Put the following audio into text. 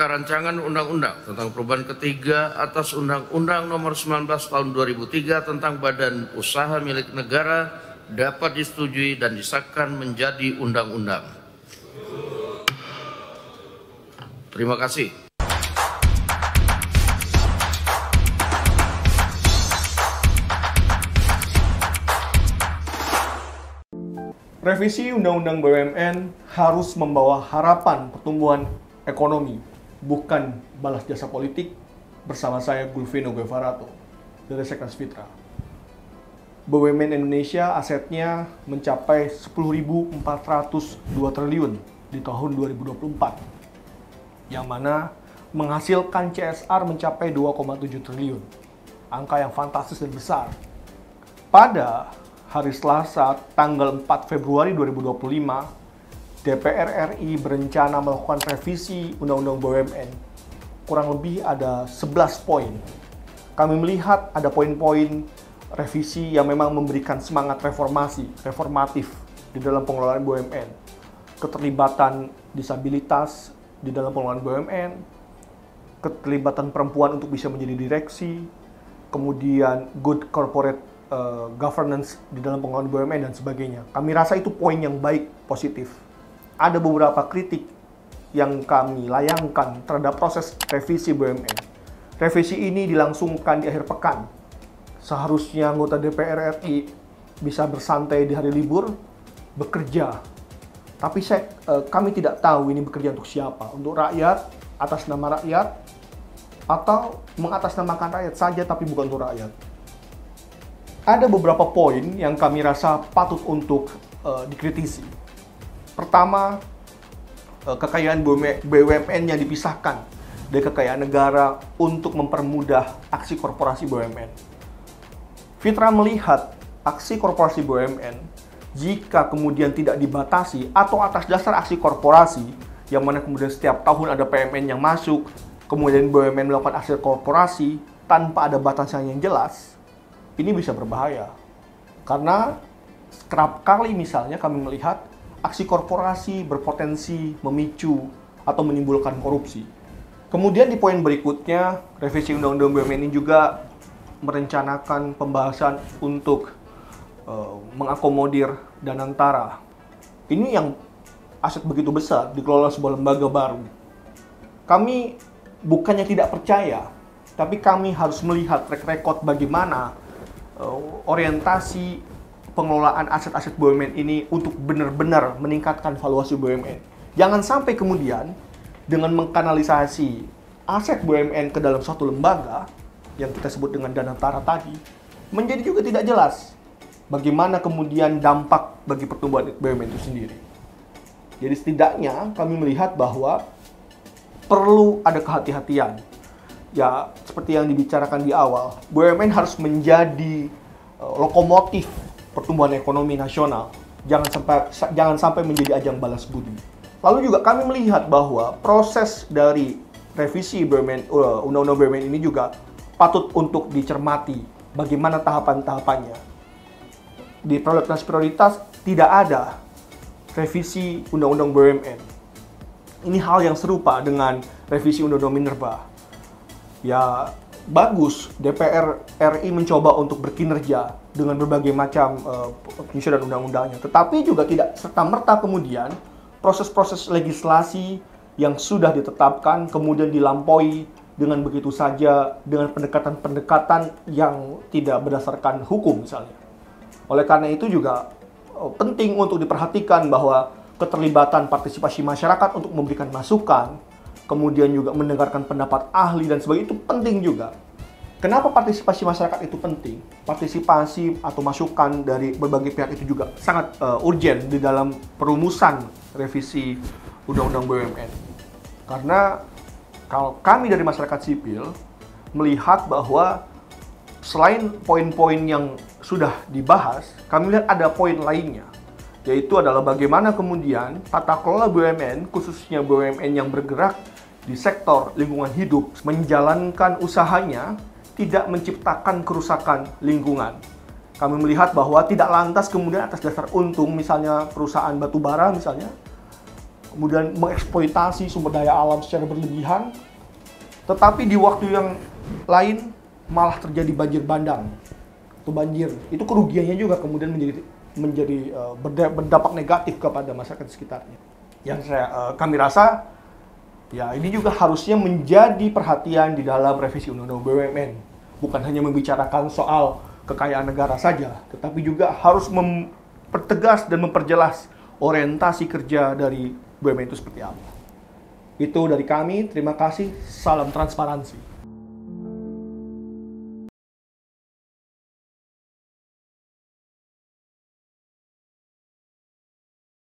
Rancangan Undang-Undang tentang perubahan ketiga atas Undang-Undang Nomor 19 Tahun 2003 tentang Badan Usaha Milik Negara dapat disetujui dan disahkan menjadi undang-undang. Terima kasih. Revisi Undang-Undang BUMN harus membawa harapan pertumbuhan ekonomi, bukan balas jasa politik. Bersama saya Gulvino Guevarato dari Seknas Fitra. BUMN Indonesia asetnya mencapai 10.402 triliun di tahun 2024, yang mana menghasilkan CSR mencapai 2,7 triliun, angka yang fantastis dan besar. Pada hari Selasa, tanggal 4 Februari 2025, DPR RI berencana melakukan revisi Undang-Undang BUMN. Kurang lebih ada 11 poin. Kami melihat ada poin-poin revisi yang memang memberikan semangat reformatif di dalam pengelolaan BUMN. Keterlibatan disabilitas di dalam pengelolaan BUMN, keterlibatan perempuan untuk bisa menjadi direksi, kemudian good corporate governance di dalam pengelolaan BUMN dan sebagainya. Kami rasa itu poin yang baik, positif. Ada beberapa kritik yang kami layangkan terhadap proses revisi BUMN. Revisi ini dilangsungkan di akhir pekan. Seharusnya anggota DPR RI bisa bersantai di hari libur, bekerja. Tapi kami tidak tahu ini bekerja untuk siapa. Untuk rakyat, atas nama rakyat, atau mengatasnamakan rakyat saja tapi bukan untuk rakyat. Ada beberapa poin yang kami rasa patut untuk dikritisi. Pertama, kekayaan BUMN yang dipisahkan dari kekayaan negara untuk mempermudah aksi korporasi BUMN. Fitra melihat aksi korporasi BUMN jika kemudian tidak dibatasi atau atas dasar aksi korporasi, yang mana kemudian setiap tahun ada PMN yang masuk, kemudian BUMN melakukan aksi korporasi tanpa ada batasan yang jelas, ini bisa berbahaya. Karena kerap kali misalnya kami melihat aksi korporasi berpotensi memicu atau menimbulkan korupsi. Kemudian di poin berikutnya, revisi Undang-Undang BUMN ini juga merencanakan pembahasan untuk mengakomodir Danantara. Ini yang aset begitu besar dikelola sebuah lembaga baru. Kami bukannya tidak percaya, tapi kami harus melihat track record bagaimana orientasi pengelolaan aset-aset BUMN ini untuk benar-benar meningkatkan valuasi BUMN. Jangan sampai kemudian dengan mengkanalisasi aset BUMN ke dalam suatu lembaga yang kita sebut dengan Danantara tadi, menjadi juga tidak jelas bagaimana kemudian dampak bagi pertumbuhan BUMN itu sendiri. Jadi setidaknya kami melihat bahwa perlu ada kehati-hatian. Ya, seperti yang dibicarakan di awal, BUMN harus menjadi lokomotif pertumbuhan ekonomi nasional, jangan sampai menjadi ajang balas budi. Lalu juga kami melihat bahwa proses dari revisi BUMN, Undang-Undang BUMN ini juga patut untuk dicermati bagaimana tahapan-tahapannya. Di prolegnas prioritas tidak ada revisi Undang-Undang BUMN. Ini hal yang serupa dengan revisi Undang-Undang Minerba. Ya, bagus DPR RI mencoba untuk berkinerja dengan berbagai macam penyusunan undang-undangnya. Tetapi juga tidak serta-merta kemudian proses-proses legislasi yang sudah ditetapkan kemudian dilampaui dengan begitu saja, dengan pendekatan-pendekatan yang tidak berdasarkan hukum misalnya. Oleh karena itu juga penting untuk diperhatikan bahwa keterlibatan partisipasi masyarakat untuk memberikan masukan, kemudian juga mendengarkan pendapat ahli dan sebagainya, itu penting juga. Kenapa partisipasi masyarakat itu penting? Partisipasi atau masukan dari berbagai pihak itu juga sangat urgent di dalam perumusan revisi Undang-Undang BUMN. Karena kalau kami dari masyarakat sipil melihat bahwa selain poin-poin yang sudah dibahas, kami lihat ada poin lainnya, yaitu adalah bagaimana kemudian tata kelola BUMN, khususnya BUMN yang bergerak di sektor lingkungan hidup, menjalankan usahanya tidak menciptakan kerusakan lingkungan. Kami melihat bahwa tidak lantas kemudian atas dasar untung, misalnya perusahaan batubara misalnya, kemudian mengeksploitasi sumber daya alam secara berlebihan, tetapi di waktu yang lain malah terjadi banjir bandang atau banjir. Itu kerugiannya juga kemudian berdampak negatif kepada masyarakat sekitarnya. Yang kami rasa ya ini juga harusnya menjadi perhatian di dalam revisi Undang-Undang BUMN. Bukan hanya membicarakan soal kekayaan negara saja, tetapi juga harus mempertegas dan memperjelas orientasi kerja dari BUMN itu seperti apa. Itu dari kami, terima kasih, salam transparansi.